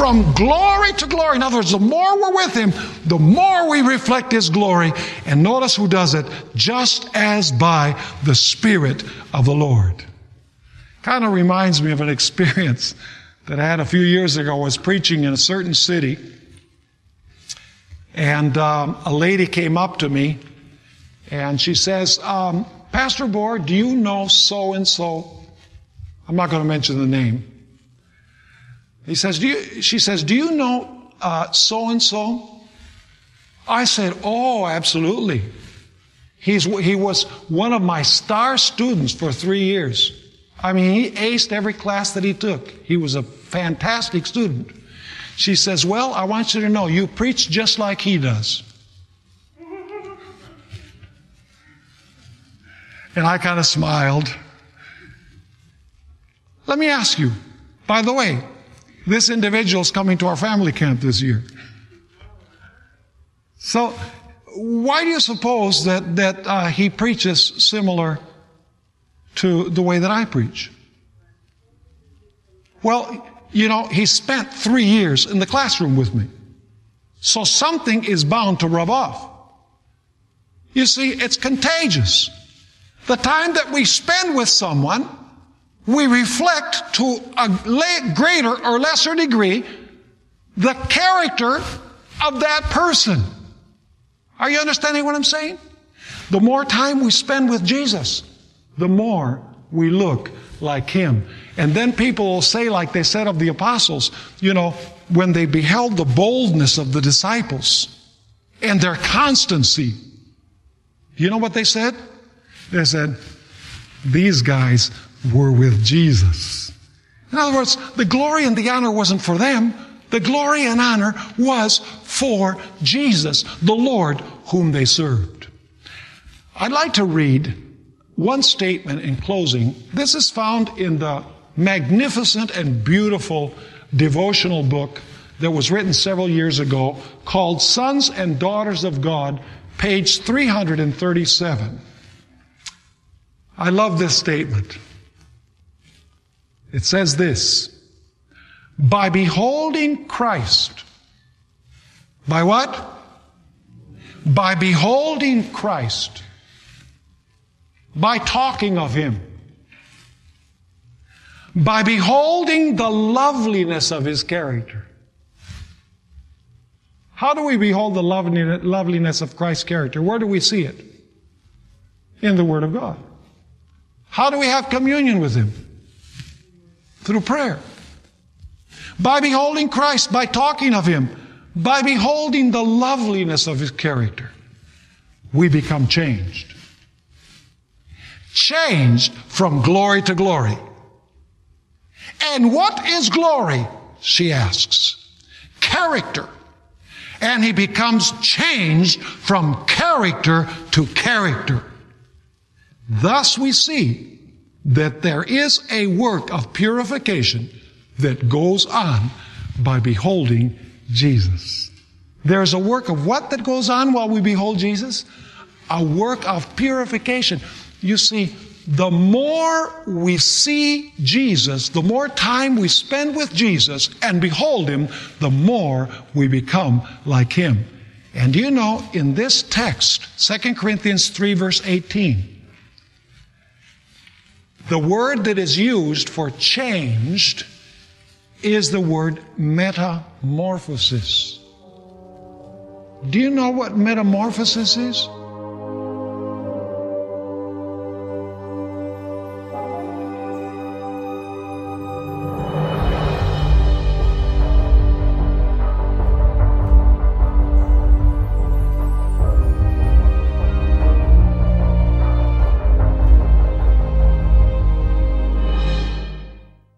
from glory to glory. In other words, the more we're with Him, the more we reflect His glory. And notice who does it, just as by the Spirit of the Lord. Kind of reminds me of an experience that I had a few years ago. I was preaching in a certain city, and a lady came up to me, and she says, Pastor Bor, do you know so-and-so? I'm not going to mention the name. She says, do you know so-and-so? I said, oh, absolutely. He was one of my star students for 3 years. I mean, he aced every class that he took. He was a fantastic student. She says, well, I want you to know, you preach just like he does. And I kind of smiled. Let me ask you, by the way, this individual is coming to our family camp this year. So, why do you suppose that he preaches similar to the way that I preach? Well, you know, he spent 3 years in the classroom with me. So something is bound to rub off. You see, it's contagious. The time that we spend with someone, we reflect to a greater or lesser degree the character of that person. Are you understanding what I'm saying? The more time we spend with Jesus, the more we look like Him. And then people will say, like they said of the apostles, you know, when they beheld the boldness of the disciples and their constancy, you know what they said? They said, these guys were with Jesus. In other words, the glory and the honor wasn't for them. The glory and honor was for Jesus, the Lord whom they served. I'd like to read one statement in closing. This is found in the magnificent and beautiful devotional book that was written several years ago called Sons and Daughters of God, page 337. I love this statement. It says this: by beholding Christ. By what? By beholding Christ. By talking of Him. By beholding the loveliness of His character. How do we behold the loveliness of Christ's character? Where do we see it? In the Word of God. How do we have communion with Him? Through prayer. By beholding Christ, by talking of Him, by beholding the loveliness of His character, we become changed. Changed from glory to glory. And what is glory? She asks. Character. And he becomes changed from character to character. Thus we see that there is a work of purification that goes on by beholding Jesus. There's a work of what that goes on while we behold Jesus? A work of purification. You see, the more we see Jesus, the more time we spend with Jesus and behold Him, the more we become like Him. And you know, in this text, 2 Corinthians 3 verse 18, the word that is used for changed is the word metamorphosis. Do you know what metamorphosis is?